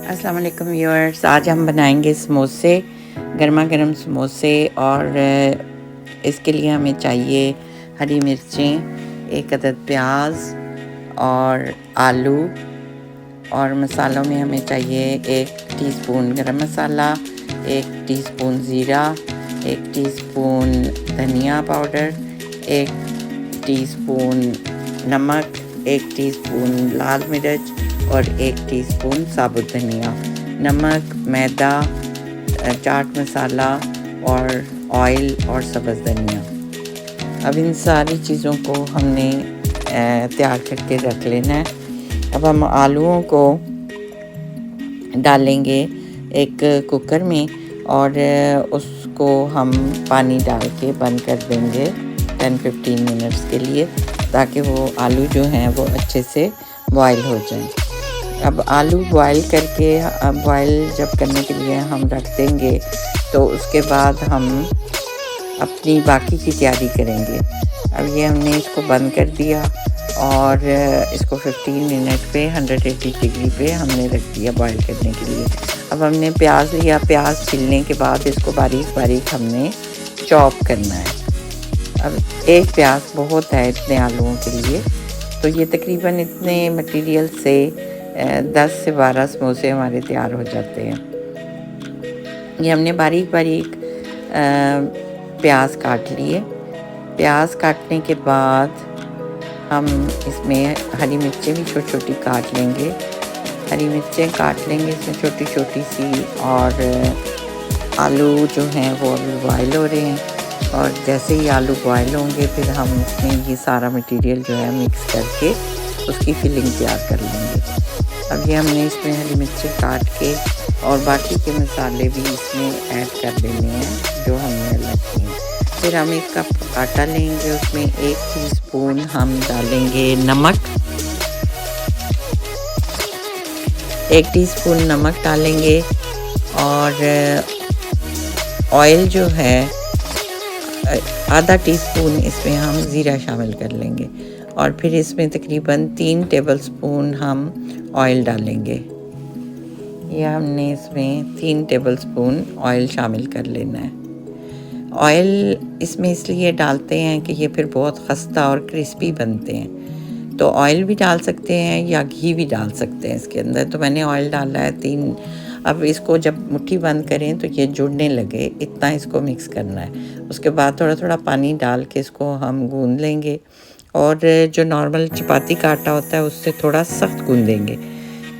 अस्सलाम वालेकुम व्यूअर्स। आज हम बनाएंगे समोसे, गर्मा गर्म समोसे। और इसके लिए हमें चाहिए हरी मिर्चें, एक अदद प्याज और आलू। और मसालों में हमें चाहिए 1 टीस्पून गरम मसाला, 1 टीस्पून ज़ीरा, 1 टीस्पून धनिया पाउडर, 1 टीस्पून नमक, 1 टीस्पून लाल मिर्च और 1 टीस्पून साबुत धनिया, नमक, मैदा, चाट मसाला और ऑयल और सब्ज़ धनिया। अब इन सारी चीज़ों को हमने तैयार करके रख लेना है। अब हम आलूओं को डालेंगे एक कुकर में और उसको हम पानी डाल के बंद कर देंगे 10-15 मिनट्स के लिए, ताकि वो आलू जो हैं वो अच्छे से बॉयल हो जाएं। अब आलू बॉयल करके बॉयल जब करने के लिए हम रख देंगे तो उसके बाद हम अपनी बाकी की तैयारी करेंगे। अब ये हमने इसको बंद कर दिया और इसको 15 मिनट पे 180 डिग्री पे हमने रख दिया बॉयल करने के लिए। अब हमने प्याज लिया, प्याज छिलने के बाद इसको बारीक बारीक हमने चॉप करना है। अब एक प्याज बहुत है इतने आलूओं के लिए, तो ये तकरीबन इतने मटेरियल से 10 से 12 समोसे हमारे तैयार हो जाते हैं। ये हमने बारीक बारीक प्याज काट लिए। प्याज काटने के बाद हम इसमें हरी मिर्चें भी छोटी छोटी काट लेंगे। हरी मिर्चें काट लेंगे इसमें छोटी छोटी सी। और आलू जो हैं वो अभी बॉयल हो रहे हैं, और जैसे ही आलू बॉयल होंगे फिर हम इसमें ये सारा मटेरियल जो है मिक्स करके उसकी फिलिंग तैयार कर लेंगे। अब ये हमने इसमें हरी मिर्ची काट के और बाकी के मसाले भी इसमें ऐड कर देने हैं जो हमने अलग किए। फिर हम 1 कप आटा लेंगे, उसमें 1 टीस्पून हम डालेंगे नमक, 1 टीस्पून नमक डालेंगे। और ऑयल जो है आधा टीस्पून इसमें हम ज़ीरा शामिल कर लेंगे। और फिर इसमें तकरीबन 3 टेबलस्पून हम ऑयल डालेंगे। यह हमने इसमें 3 टेबलस्पून ऑयल शामिल कर लेना है। ऑयल इसमें इसलिए डालते हैं कि ये फिर बहुत खस्ता और क्रिस्पी बनते हैं, तो ऑयल भी डाल सकते हैं या घी भी डाल सकते हैं इसके अंदर। तो मैंने ऑयल डाला है 3। अब इसको जब मुट्ठी बंद करें तो ये जुड़ने लगे, इतना इसको मिक्स करना है। उसके बाद थोड़ा थोड़ा पानी डाल के इसको हम गूंद लेंगे, और जो नॉर्मल चपाती का आटा होता है उससे थोड़ा सख्त गूंदेंगे,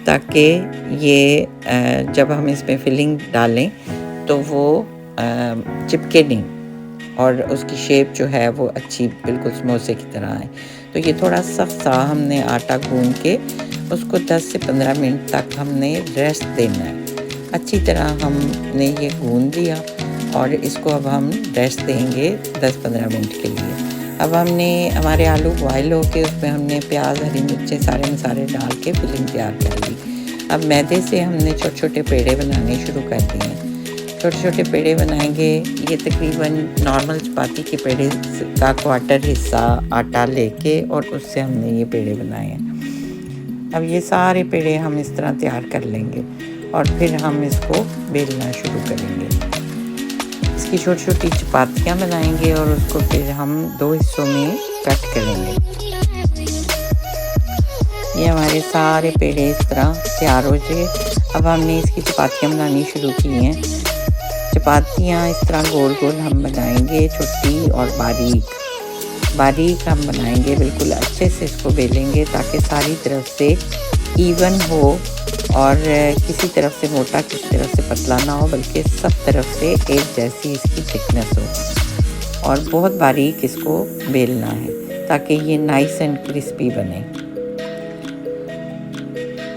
ताकि ये जब हम इसमें फिलिंग डालें तो वो चिपके नहीं और उसकी शेप जो है वो अच्छी बिल्कुल समोसे की तरह है। तो ये थोड़ा सख्त सा हमने आटा गूंद के उसको 10 से 15 मिनट तक हमने रेस्ट देना है। अच्छी तरह हमने ये गूंद लिया और इसको अब हम रेस्ट देंगे 10-15 मिनट के लिए। अब हमने हमारे आलू बॉयल हो के उसमें हमने प्याज, हरी मिर्चें, सारे मसाले डाल के फिलिंग तैयार कर ली। अब मैदे से हमने छोटे छोटे पेड़े बनाने शुरू कर दिए हैं। छोटे छोटे पेड़े बनाएंगे। ये तकरीबन नॉर्मल चपाती के पेड़े का क्वार्टर हिस्सा आटा लेके और उससे हमने ये पेड़े बनाए हैं। अब ये सारे पेड़े हम इस तरह तैयार कर लेंगे और फिर हम इसको बेलना शुरू करेंगे। इसकी छोटी छोटी चपातियाँ बनाएंगे और उसको फिर हम 2 हिस्सों में कट करेंगे। ये हमारे सारे पेड़े इस तरह तैयार हो जाए। अब हमने इसकी चपातियाँ बनानी शुरू की हैं। चपातियाँ इस तरह गोल गोल हम बनाएंगे, छोटी और बारीक हम बनाएंगे। बिल्कुल अच्छे से इसको बेलेंगे ताकि सारी तरफ से इवन हो और किसी तरफ से मोटा किसी तरफ से पतला ना हो, बल्कि सब तरफ से एक जैसी इसकी थिकनेस हो। और बहुत बारीक इसको बेलना है ताकि ये नाइस एंड क्रिस्पी बने।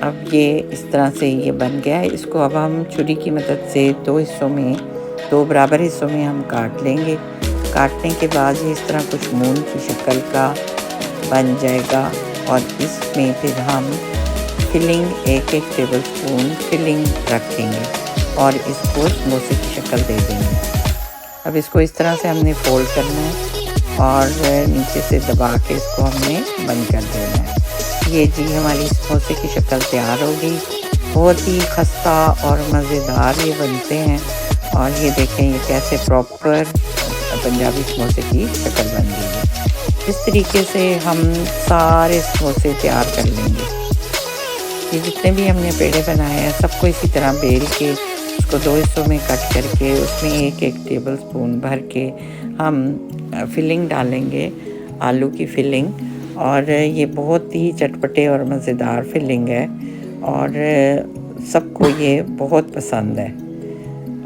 अब ये इस तरह से ये बन गया है। इसको अब हम छुरी की मदद से 2 बराबर हिस्सों में हम काट लेंगे। काटने के बाद ये इस तरह कुछ मून की शक्ल का बन जाएगा और इसमें फिर हम फिलिंग 1-1 टेबलस्पून फिलिंग रखेंगे और इसको समोसे की शक्ल दे देंगे। अब इसको इस तरह से हमने फोल्ड करना है और नीचे से दबा के इसको हमने बंद कर देना है। ये जी हमारी समोसे की शक्ल तैयार हो गई बहुत ही खस्ता और मज़ेदार ये बनते हैं। और ये देखें ये कैसे प्रॉपर पंजाबी समोसे की शक्ल बन गई है। इस तरीके से हम सारे समोसे तैयार कर लेंगे। ये जितने भी हमने पेड़े बनाए हैं सबको इसी तरह बेल के उसको 2 हिस्सों में कट करके उसमें 1-1 टेबल स्पून भर के हम फिलिंग डालेंगे, आलू की फिलिंग। और ये बहुत ही चटपटे और मज़ेदार फिलिंग है और सबको ये बहुत पसंद है।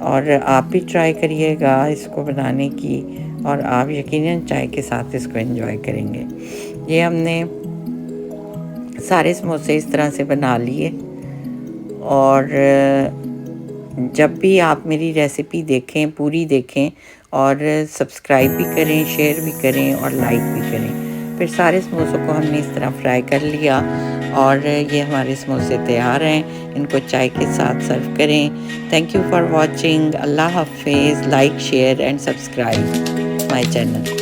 और आप भी ट्राई करिएगा इसको बनाने की और आप यकीनन चाय के साथ इसको एंजॉय करेंगे। ये हमने सारे समोसे इस तरह से बना लिए। और जब भी आप मेरी रेसिपी देखें, पूरी देखें और सब्सक्राइब भी करें, शेयर भी करें और लाइक भी करें। फिर सारे समोसों को हमने इस तरह फ्राई कर लिया और ये हमारे समोसे तैयार हैं। इनको चाय के साथ सर्व करें। Thank you for watching. अल्लाह हाफिज़। Like, share and subscribe my channel.